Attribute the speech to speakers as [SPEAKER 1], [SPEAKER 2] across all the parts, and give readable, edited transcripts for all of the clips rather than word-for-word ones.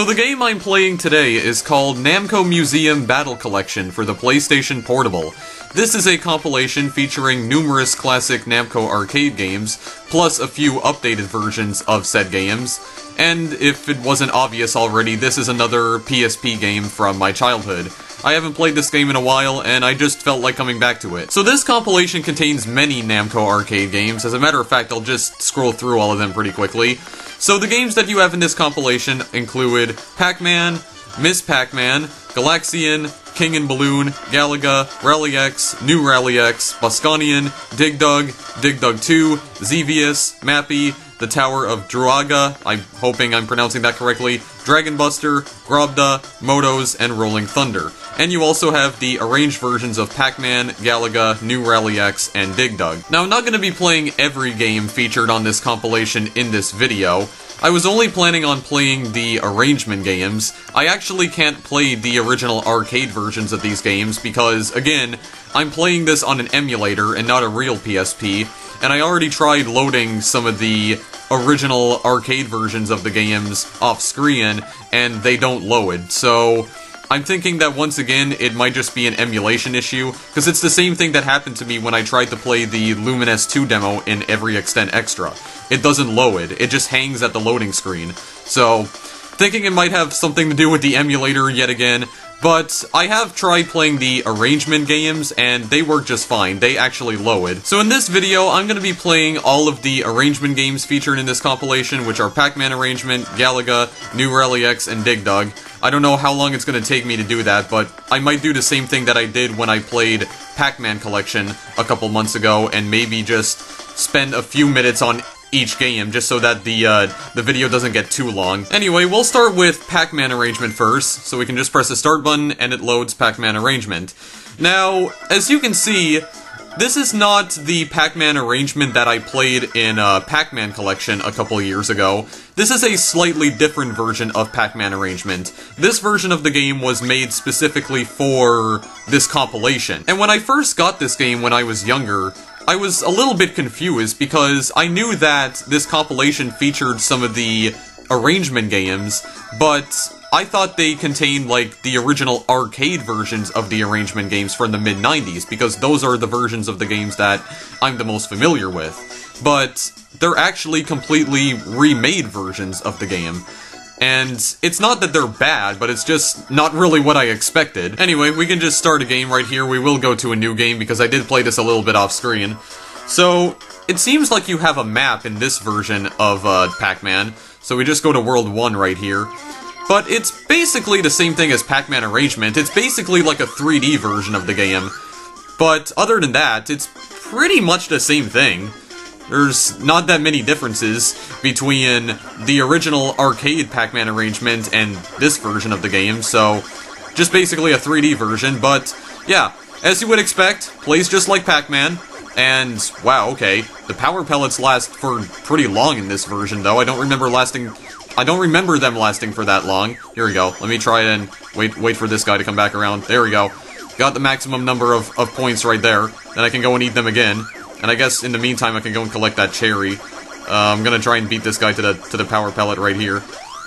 [SPEAKER 1] So the game I'm playing today is called Namco Museum Battle Collection for the PlayStation Portable. This is a compilation featuring numerous classic Namco arcade games, plus a few updated versions of said games, and if it wasn't obvious already, this is another PSP game from my childhood. I haven't played this game in a while, and I just felt like coming back to it. So this compilation contains many Namco arcade games. As a matter of fact, I'll just scroll through all of them pretty quickly. So the games that you have in this compilation include Pac-Man, Miss Pac-Man, Galaxian, King and Balloon, Galaga, Rally X, New Rally X, Bosconian, Dig Dug 2, Xevious, Mappy, The Tower of Druaga, I'm hoping I'm pronouncing that correctly, Dragon Buster, Grobda, Motos, and Rolling Thunder. And you also have the arranged versions of Pac-Man, Galaga, New Rally X, and Dig Dug. Now, I'm not going to be playing every game featured on this compilation in this video. I was only planning on playing the arrangement games. I actually can't play the original arcade versions of these games because, again, I'm playing this on an emulator and not a real PSP, and I already tried loading some of the original arcade versions of the games off-screen, and they don't load, so I'm thinking that once again, it might just be an emulation issue, because it's the same thing that happened to me when I tried to play the Lumines 2 demo in Every Extent Extra. It doesn't load, it just hangs at the loading screen. So, thinking it might have something to do with the emulator yet again, but I have tried playing the arrangement games, and they work just fine. They actually load. So in this video, I'm going to be playing all of the arrangement games featured in this compilation, which are PacMan Arrangement, Galaga, New Rally X, and Dig Dug. I don't know how long it's going to take me to do that, but I might do the same thing that I did when I played PacMan Collection a couple months ago, and maybe just spend a few minutes on each game, just so that the video doesn't get too long. Anyway, we'll start with PacMan Arrangement first, so we can just press the start button and it loads PacMan Arrangement. Now, as you can see, this is not the PacMan Arrangement that I played in PacMan Collection a couple years ago. This is a slightly different version of PacMan Arrangement. This version of the game was made specifically for this compilation. And when I first got this game when I was younger, I was a little bit confused because I knew that this compilation featured some of the arrangement games, but I thought they contained, like, the original arcade versions of the arrangement games from the mid-90s, because those are the versions of the games that I'm the most familiar with. But they're actually completely remade versions of the game. And it's not that they're bad, but it's just not really what I expected. Anyway, we can just start a game right here. We will go to a new game because I did play this a little bit off screen. So, it seems like you have a map in this version of Pac-Man. So we just go to World 1 right here. But it's basically the same thing as PacMan Arrangement. It's basically like a 3D version of the game. But other than that, it's pretty much the same thing. There's not that many differences between the original arcade Pac-Man Arrangement and this version of the game, so just basically a 3D version, but yeah, as you would expect, plays just like Pac-Man, and wow, okay, the power pellets last for pretty long in this version, though. I don't remember them lasting for that long. Here we go, let me try and wait for this guy to come back around. There we go. Got the maximum number of points right there, then I can go and eat them again. And I guess in the meantime I can go and collect that cherry. I'm gonna try and beat this guy to the power pellet right here.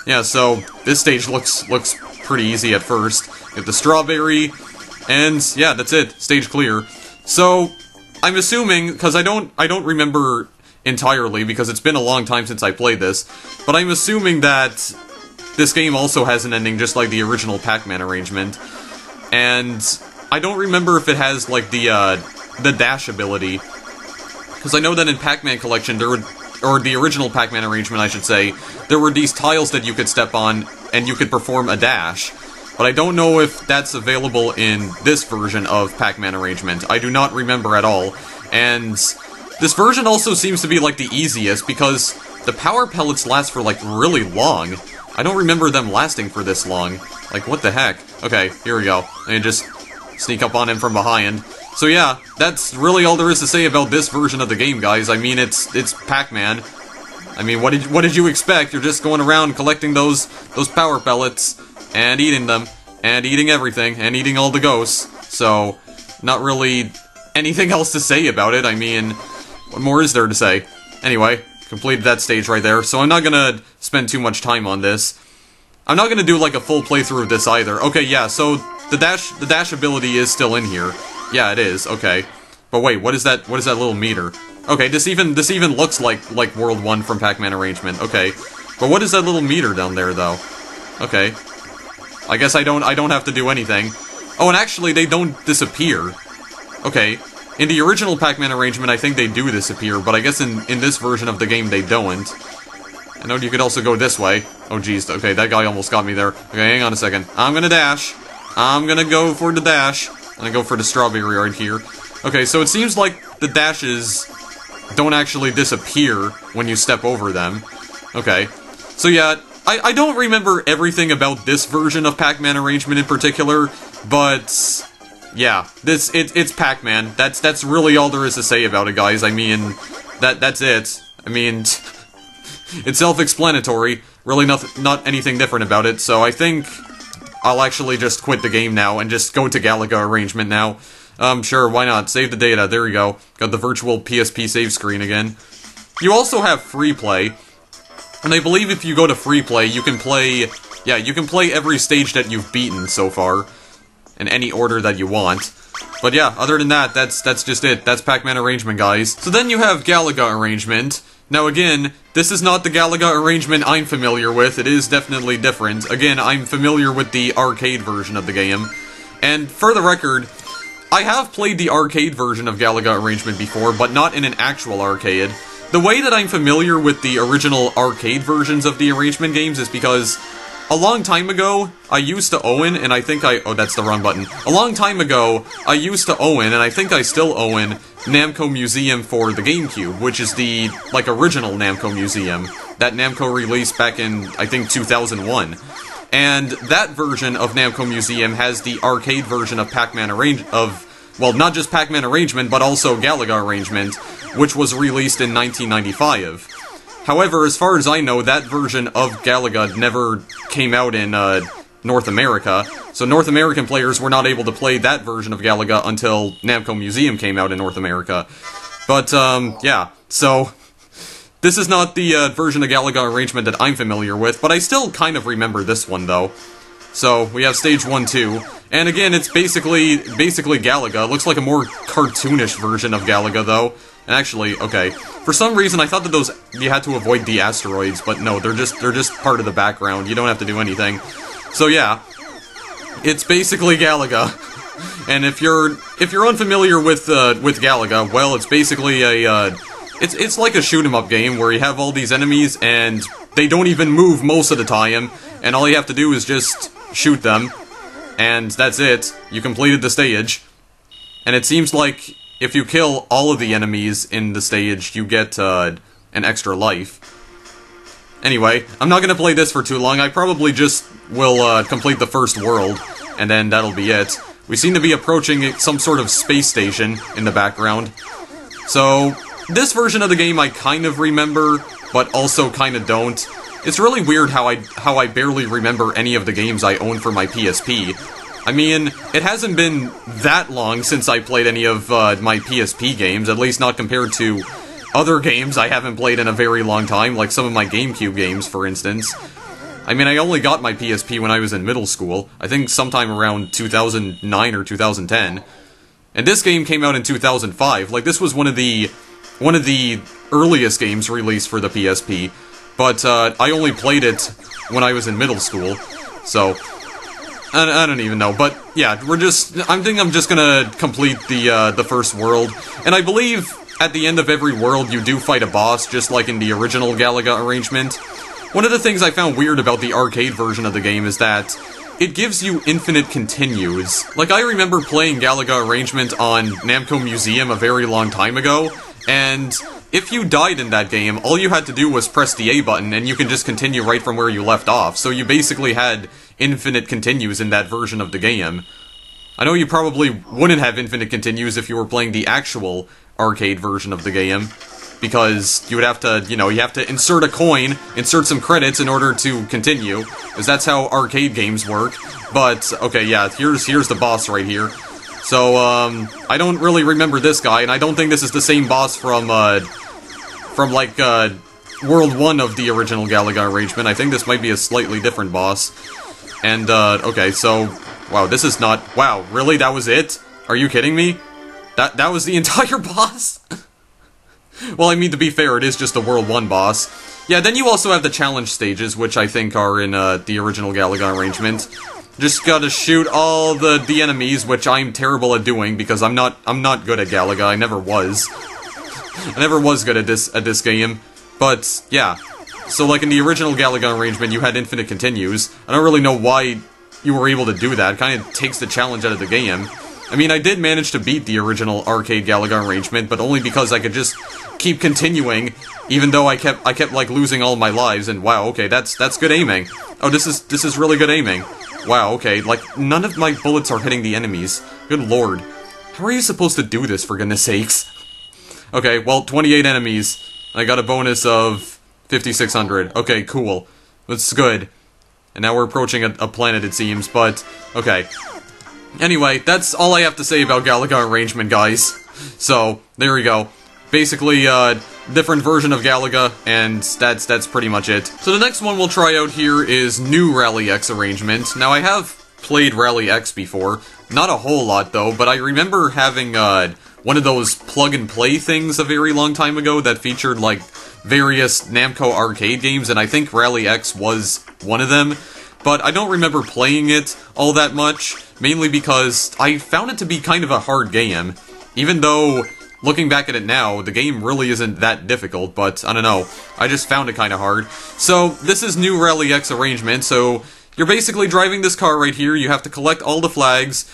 [SPEAKER 1] Yeah, so this stage looks pretty easy at first. Get the strawberry, and yeah, that's it. Stage clear. So I'm assuming, because I don't remember entirely because it's been a long time since I played this, but I'm assuming that this game also has an ending just like the original Pac-Man Arrangement. And I don't remember if it has like the dash ability. Because I know that in PacMan Collection, or the original PacMan Arrangement, I should say, there were these tiles that you could step on, and you could perform a dash. But I don't know if that's available in this version of PacMan Arrangement. I do not remember at all. And this version also seems to be, like, the easiest, because the power pellets last for, like, really long. I don't remember them lasting for this long. Like, what the heck? Okay, here we go. And just sneak up on him from behind. So yeah, that's really all there is to say about this version of the game, guys. I mean, it's Pac-Man. I mean, what did you expect? You're just going around collecting those power pellets and eating them and eating everything and eating all the ghosts. So, not really anything else to say about it. I mean, what more is there to say? Anyway, completed that stage right there. So I'm not gonna spend too much time on this. I'm not gonna do, like, a full playthrough of this either. Okay, yeah, so the dash ability is still in here. Yeah, it is, okay. But wait, what is that little meter? Okay, this even looks like World 1 from PacMan Arrangement, okay. But what is that little meter down there, though? Okay. I guess I don't have to do anything. Oh, and actually, they don't disappear. Okay. In the original PacMan Arrangement, I think they do disappear, but I guess in this version of the game, they don't. I know you could also go this way. Oh, jeez. Okay, that guy almost got me there. Okay, hang on a second. I'm gonna dash. I'm gonna go for the dash. I'm gonna go for the strawberry right here. Okay, so it seems like the dashes don't actually disappear when you step over them. Okay. So yeah, I don't remember everything about this version of PacMan Arrangement in particular, but yeah, it's Pac-Man. That's really all there is to say about it, guys. I mean, that's it. I mean, it's self-explanatory. Really not anything different about it, so I think I'll actually just quit the game now and just go to Galaga Arrangement now. Sure, why not? Save the data, there we go. Got the virtual PSP save screen again. You also have free play, and I believe if you go to free play, you can play, yeah, you can play every stage that you've beaten so far, in any order that you want. But yeah, other than that, that's just it. That's PacMan Arrangement, guys. So then you have Galaga Arrangement. Now again, this is not the Galaga Arrangement I'm familiar with, it is definitely different. Again, I'm familiar with the arcade version of the game. And for the record, I have played the arcade version of Galaga Arrangement before, but not in an actual arcade. The way that I'm familiar with the original arcade versions of the Arrangement games is because a long time ago, I used to own, and I think oh, that's the wrong button. A long time ago, I used to own, and I think I still own, Namco Museum for the GameCube, which is the, like, original Namco Museum that Namco released back in, I think, 2001. And that version of Namco Museum has the arcade version of PacMan well, not just PacMan Arrangement, but also Galaga Arrangement, which was released in 1995. However, as far as I know, that version of Galaga never came out in North America, so North American players were not able to play that version of Galaga until Namco Museum came out in North America. But, yeah, so this is not the version of Galaga Arrangement that I'm familiar with, but I still kind of remember this one, though. So, we have Stage 1, 2, and again, it's basically Galaga. It looks like a more cartoonish version of Galaga, though. And actually, okay, for some reason I thought that you had to avoid the asteroids, but no, they're just part of the background. You don't have to do anything. So yeah, it's basically Galaga. And if you're unfamiliar with Galaga, well, it's basically a it's like a shoot 'em up game where you have all these enemies and they don't even move most of the time, and all you have to do is just shoot them, and that's it. You completed the stage. And it seems like if you kill all of the enemies in the stage, you get an extra life. Anyway, I'm not gonna play this for too long. I probably just will complete the first world, and then that'll be it. We seem to be approaching some sort of space station in the background. So, this version of the game I kind of remember, but also kind of don't. It's really weird how I barely remember any of the games I own for my PSP. I mean, it hasn't been that long since I played any of my PSP games, at least not compared to other games I haven't played in a very long time, like some of my GameCube games, for instance. I mean, I only got my PSP when I was in middle school, I think sometime around 2009 or 2010. And this game came out in 2005, like this was one of the earliest games released for the PSP, but I only played it when I was in middle school, so I don't even know, but yeah, I think I'm just gonna complete the first world, and I believe at the end of every world you do fight a boss, just like in the original Galaga Arrangement. One of the things I found weird about the arcade version of the game is that it gives you infinite continues. Like, I remember playing Galaga Arrangement on Namco Museum a very long time ago, and if you died in that game, all you had to do was press the A button, and you can just continue right from where you left off, so you basically had infinite continues in that version of the game. I know you probably wouldn't have infinite continues if you were playing the actual arcade version of the game, because you would have to, you know, you have to insert a coin, insert some credits in order to continue, because that's how arcade games work. But, okay, yeah, here's the boss right here. So, I don't really remember this guy, and I don't think this is the same boss from like, World 1 of the original Galaga Arrangement. I think this might be a slightly different boss. And, okay, so... Wow, this is not... Wow, really? That was it? Are you kidding me? That was the entire boss? Well, I mean, to be fair, it is just a World 1 boss. Yeah, then you also have the challenge stages, which I think are in, the original Galaga Arrangement. Just gotta shoot all the enemies, which I'm terrible at doing, because I'm not good at Galaga, I never was. I never was good at this game. But, yeah. So, like, in the original Galaga Arrangement, you had infinite continues. I don't really know why you were able to do that. It kind of takes the challenge out of the game. I mean, I did manage to beat the original arcade Galaga Arrangement, but only because I could just keep continuing, even though I kept like, losing all my lives, and wow, okay, that's good aiming. Oh, this is really good aiming. Wow, okay, like, none of my bullets are hitting the enemies. Good lord. How are you supposed to do this, for goodness sakes? Okay, well, 28 enemies. I got a bonus of 5,600. Okay, cool. That's good. And now we're approaching a planet, it seems, but, okay. Anyway, that's all I have to say about Galaga Arrangement, guys. So, there we go. Basically, different version of Galaga, and that's pretty much it. So the next one we'll try out here is New Rally X Arrangement. Now, I have played Rally X before. Not a whole lot, though, but I remember having, one of those plug-and-play things a very long time ago that featured, like, various Namco arcade games, and I think Rally X was one of them. But I don't remember playing it all that much, mainly because I found it to be kind of a hard game. Even though, looking back at it now, the game really isn't that difficult, but I don't know. I just found it kind of hard. So, this is New Rally X Arrangement, so you're basically driving this car right here, you have to collect all the flags.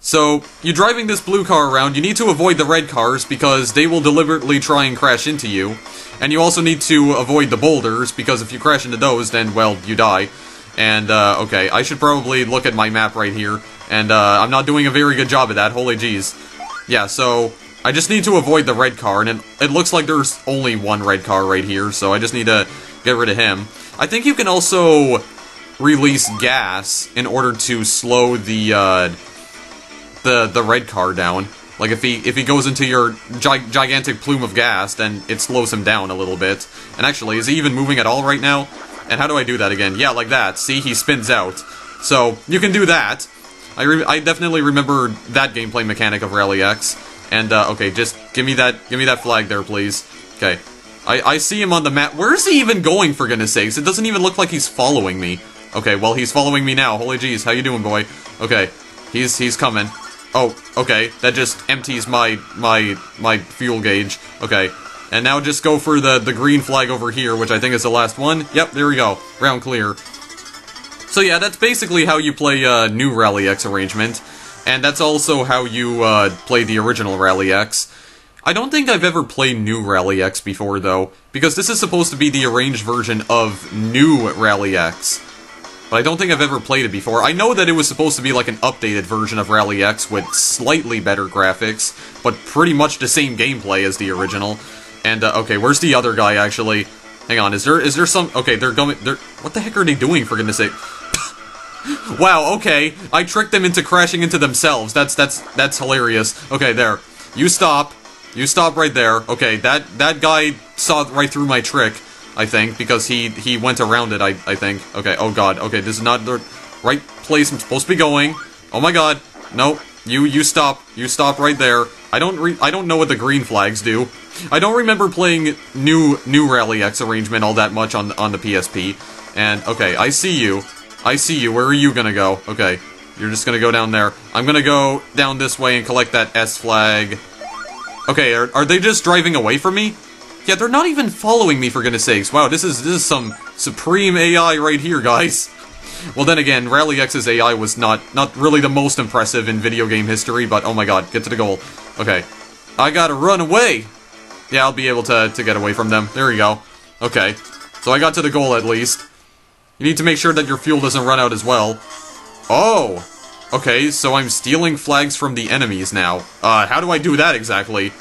[SPEAKER 1] So, you're driving this blue car around, you need to avoid the red cars, because they will deliberately try and crash into you. And you also need to avoid the boulders, because if you crash into those, then, well, you die. And, okay, I should probably look at my map right here, and, I'm not doing a very good job of that, holy jeez. Yeah, so, I just need to avoid the red car, and it looks like there's only one red car right here, so I just need to get rid of him. I think you can also release gas in order to slow the red car down. Like, if he goes into your gigantic plume of gas, then it slows him down a little bit. And actually, is he even moving at all right now? And how do I do that again? Yeah, like that. See, he spins out. So, you can do that. I definitely remember that gameplay mechanic of Rally X. And, okay, just give me that flag there, please. Okay. I see him on the map. Where is he even going, for goodness sakes? It doesn't even look like he's following me. Okay, well, he's following me now. Holy jeez, how you doing, boy? Okay, he's coming. Oh, okay, that just empties my fuel gauge. Okay, and now just go for the green flag over here, which I think is the last one. Yep, there we go. Round clear. So yeah, that's basically how you play New Rally X Arrangement, and that's also how you play the original Rally X. I don't think I've ever played New Rally X before, though, because this is supposed to be the arranged version of New Rally X. But I don't think I've ever played it before. I know that it was supposed to be like an updated version of Rally X with slightly better graphics, but pretty much the same gameplay as the original. And, okay, where's the other guy, actually? Hang on, is there some... Okay, they're what the heck are they doing, for goodness sake? Wow, okay, I tricked them into crashing into themselves. That's hilarious. Okay, there. You stop. You stop right there. Okay, that guy saw right through my trick, I think, because he went around it, I think. Okay, oh god, okay, this is not the right place I'm supposed to be going. Oh my god, no, you stop right there. I don't know what the green flags do. I don't remember playing New Rally X Arrangement all that much on the PSP. And, okay, I see you, where are you gonna go? Okay, you're just gonna go down there. I'm gonna go down this way and collect that S flag. Okay, are they just driving away from me? Yeah, they're not even following me, for goodness sakes. Wow, this is some supreme AI right here, guys. Well, then again, Rally X's AI was not really the most impressive in video game history, but oh my god, get to the goal. Okay. I gotta run away! Yeah, I'll be able to get away from them. There we go. Okay. So I got to the goal, at least. You need to make sure that your fuel doesn't run out as well. Oh! Okay, so I'm stealing flags from the enemies now. How do I do that exactly?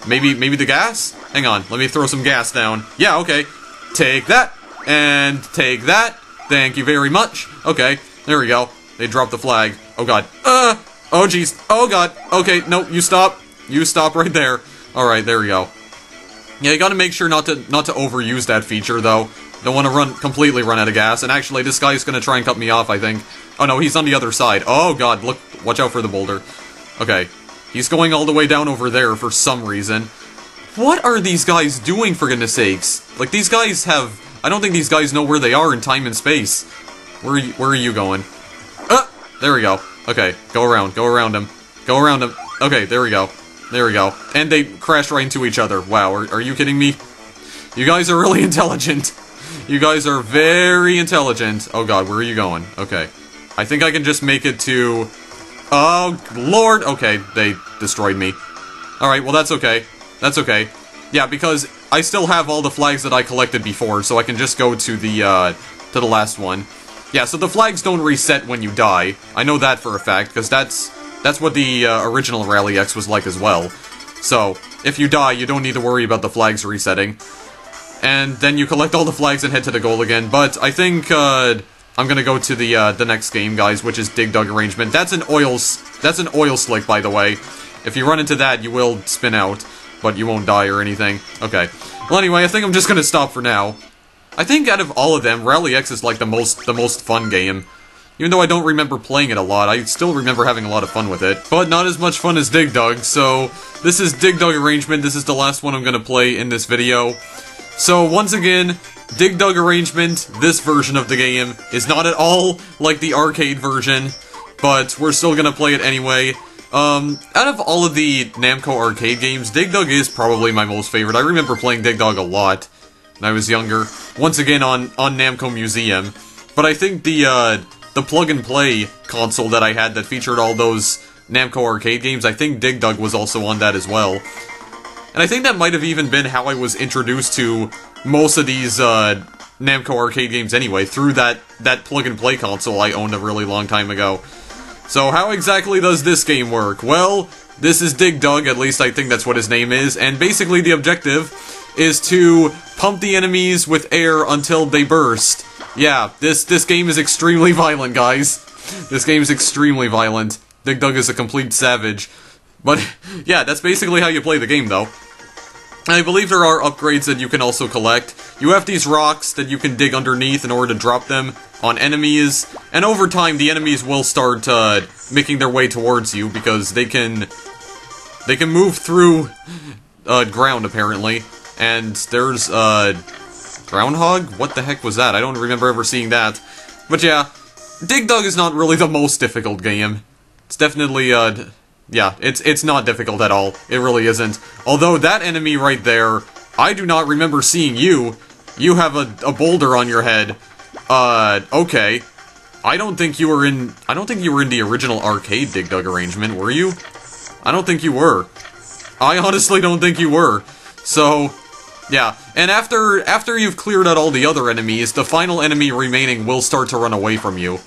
[SPEAKER 1] Maybe the gas? Hang on, let me throw some gas down. Yeah, okay. Take that, and take that. Thank you very much. Okay, there we go. They dropped the flag. Oh god. Oh jeez. Oh god. Okay, no, you stop. You stop right there. Alright, there we go. Yeah, you gotta make sure not to overuse that feature, though. Don't want to completely run out of gas. And actually, this guy's gonna try and cut me off, I think. Oh no, he's on the other side. Oh god, look, watch out for the boulder. Okay, he's going all the way down over there for some reason. What are these guys doing, for goodness sakes? Like, these guys have... I don't think these guys know where they are in time and space. Where are you going? There we go. Okay, go around him. Go around him. Okay, there we go. There we go. And they crashed right into each other. Wow, are you kidding me? You guys are really intelligent. You guys are very intelligent. Oh god, where are you going? Okay. I think I can just make it to... Oh, lord! Okay, they destroyed me. Alright, well that's okay. That's okay. Yeah, because I still have all the flags that I collected before, so I can just go to the last one. Yeah, so the flags don't reset when you die. I know that for a fact, because that's what the original Rally X was like as well. So, if you die, you don't need to worry about the flags resetting. And then you collect all the flags and head to the goal again. But I think I'm gonna go to the next game, guys, which is Dig Dug Arrangement. That's an oil slick, by the way. If you run into that, you will spin out, but you won't die or anything. Okay. Well, anyway, I think I'm just gonna stop for now. I think out of all of them, Rally X is like the most fun game. Even though I don't remember playing it a lot, I still remember having a lot of fun with it. But not as much fun as Dig Dug, so this is Dig Dug Arrangement. This is the last one I'm gonna play in this video. So once again, Dig Dug Arrangement, this version of the game, is not at all like the arcade version, but we're still gonna play it anyway. Out of all of the Namco arcade games, Dig Dug is probably my most favorite. I remember playing Dig Dug a lot when I was younger. Once again on Namco Museum. But I think the plug-and-play console that I had that featured all those Namco arcade games, I think Dig Dug was also on that as well. And I think that might have even been how I was introduced to most of these Namco arcade games anyway, through that plug-and-play console I owned a really long time ago. So how exactly does this game work? Well, this is Dig Dug, at least I think that's what his name is, and basically the objective is to pump the enemies with air until they burst. Yeah, this game is extremely violent, guys. This game is extremely violent. Dig Dug is a complete savage. But, yeah, that's basically how you play the game, though. I believe there are upgrades that you can also collect. You have these rocks that you can dig underneath in order to drop them on enemies, and over time the enemies will start making their way towards you, because they can move through ground, apparently. And there's groundhog? What the heck was that? I don't remember ever seeing that. But yeah, Dig Dug is not really the most difficult game. It's definitely, yeah, it's not difficult at all. It really isn't. Although that enemy right there, I do not remember seeing you. You have a boulder on your head. Okay. I don't think you were in the original arcade Dig Dug Arrangement, were you? I don't think you were. I honestly don't think you were. So, yeah, and after you've cleared out all the other enemies, the final enemy remaining will start to run away from you.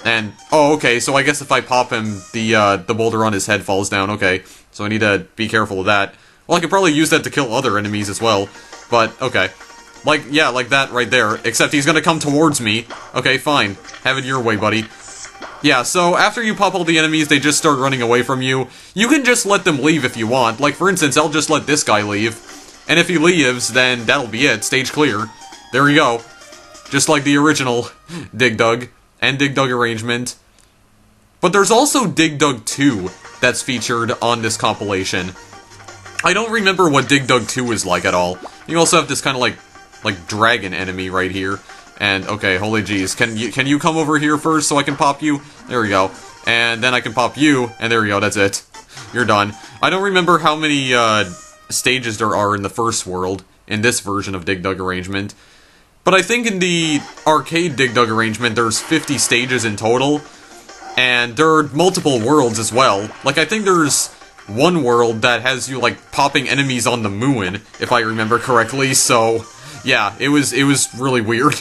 [SPEAKER 1] And, oh, okay, so I guess if I pop him, the boulder on his head falls down, okay. So I need to be careful of that. Well, I could probably use that to kill other enemies as well, but, okay. Like, yeah, like that right there, except he's gonna come towards me. Okay, fine. Have it your way, buddy. Yeah, so after you pop all the enemies, they just start running away from you. You can just let them leave if you want. Like, for instance, I'll just let this guy leave. And if he leaves, then that'll be it. Stage clear. There we go. Just like the original Dig Dug and Dig Dug Arrangement. But there's also Dig Dug 2 that's featured on this compilation. I don't remember what Dig Dug 2 is like at all. You also have this kind of like dragon enemy right here. And, okay, holy jeez. Can you come over here first so I can pop you? There we go. And then I can pop you, and there we go, that's it. You're done. I don't remember how many, stages there are in the first world, in this version of Dig Dug Arrangement. But I think in the arcade Dig Dug Arrangement, there's 50 stages in total. And there are multiple worlds as well. Like, I think there's one world that has you, like, popping enemies on the moon, if I remember correctly, so... yeah, it was really weird.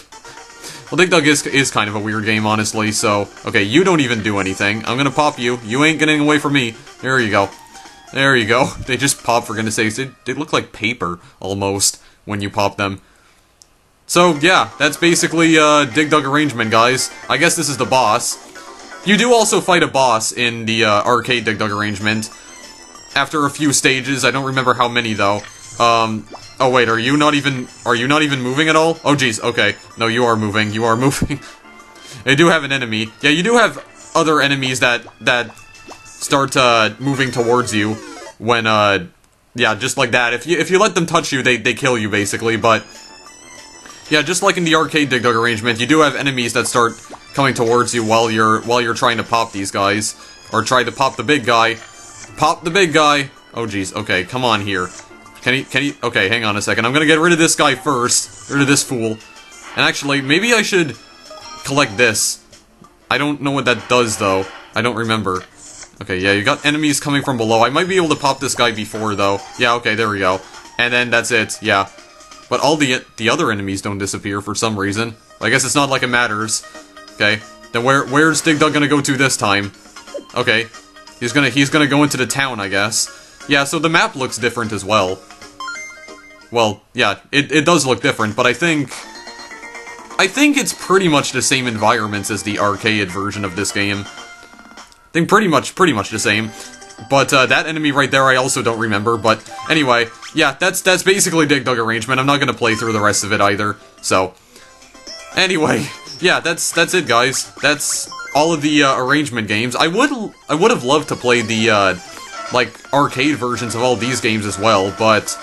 [SPEAKER 1] Well, Dig Dug is kind of a weird game, honestly, so... okay, you don't even do anything. I'm gonna pop you. You ain't getting away from me. There you go. There you go. They just pop, for goodness sakes. They look like paper, almost, when you pop them. So, yeah, that's basically, Dig Dug Arrangement, guys. I guess this is the boss. You do also fight a boss in the, arcade Dig Dug Arrangement. After a few stages, I don't remember how many, though. Oh wait, are you not even moving at all? Oh jeez, okay. No, you are moving, you are moving. They do have an enemy. Yeah, you do have other enemies that start moving towards you when yeah, just like that. If you let them touch you, they kill you basically, but yeah, just like in the arcade Dig Dug arrangement, you do have enemies that start coming towards you while you're trying to pop these guys, or try to pop the big guy. Pop the big guy. Oh jeez, okay, come on here. Can he, okay, hang on a second. I'm gonna get rid of this guy first. Rid of this fool. And actually, maybe I should collect this. I don't know what that does, though. I don't remember. Okay, yeah, you got enemies coming from below. I might be able to pop this guy before, though. Yeah, okay, there we go. And then that's it, yeah. But all the other enemies don't disappear for some reason. I guess it's not like it matters. Okay, then where's Dig Dug gonna go to this time? Okay, he's gonna go into the town, I guess. Yeah, so the map looks different as well. Well, yeah, it does look different, but I think it's pretty much the same environments as the arcade version of this game. I think pretty much the same. But that enemy right there I also don't remember, but anyway, yeah, that's basically Dig Dug Arrangement. I'm not gonna play through the rest of it either, so anyway, yeah, that's it, guys. That's all of the arrangement games. I would have loved to play the like arcade versions of all these games as well, but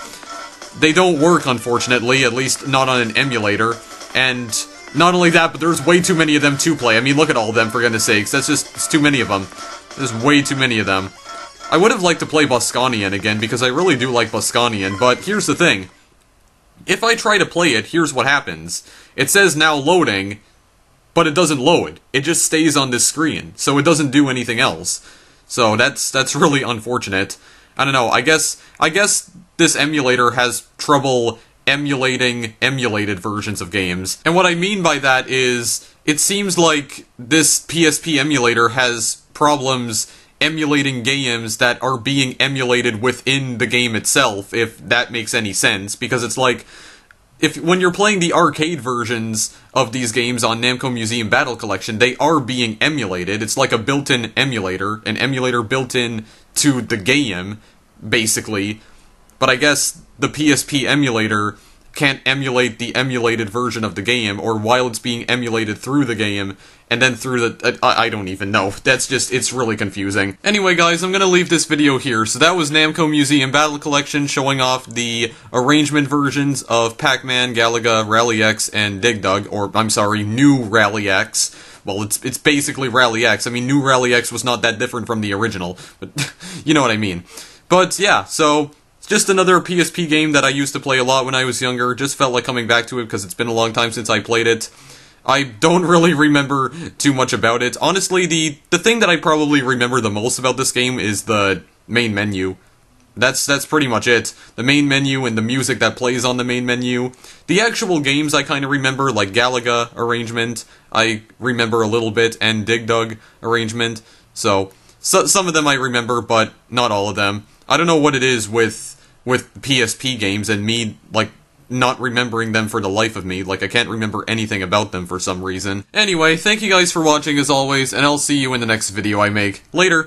[SPEAKER 1] they don't work, unfortunately, at least not on an emulator. And not only that, but there's way too many of them to play. I mean, look at all of them, for goodness sakes. It's too many of them. There's way too many of them. I would have liked to play Bosconian again, because I really do like Bosconian, but here's the thing. If I try to play it, here's what happens. It says now loading, but it doesn't load. It just stays on this screen, so it doesn't do anything else. So that's really unfortunate. I don't know, I guess this emulator has trouble emulating emulated versions of games. And what I mean by that is, it seems like this PSP emulator has problems emulating games that are being emulated within the game itself, if that makes any sense, because it's like, when you're playing the arcade versions of these games on Namco Museum Battle Collection, they are being emulated. It's like a built-in emulator, an emulator built in to the game, basically. But I guess the PSP emulator can't emulate the emulated version of the game, or while it's being emulated through the game, and then through the... I don't even know. That's just... it's really confusing. Anyway, guys, I'm gonna leave this video here. So that was Namco Museum Battle Collection, showing off the arrangement versions of PacMan, Galaga, Rally X, and Dig Dug, or, I'm sorry, New Rally X. Well, it's basically Rally X. I mean, New Rally X was not that different from the original, but you know what I mean. But, yeah, so... it's just another PSP game that I used to play a lot when I was younger. Just felt like coming back to it because it's been a long time since I played it. I don't really remember too much about it. Honestly, the thing that I probably remember the most about this game is the main menu. That's pretty much it. The main menu and the music that plays on the main menu. The actual games I kind of remember, like Galaga Arrangement, I remember a little bit, and Dig Dug Arrangement. So some of them I remember, but not all of them. I don't know what it is with PSP games and me, like, not remembering them for the life of me. Like, I can't remember anything about them for some reason. Anyway, thank you guys for watching as always, and I'll see you in the next video I make. Later!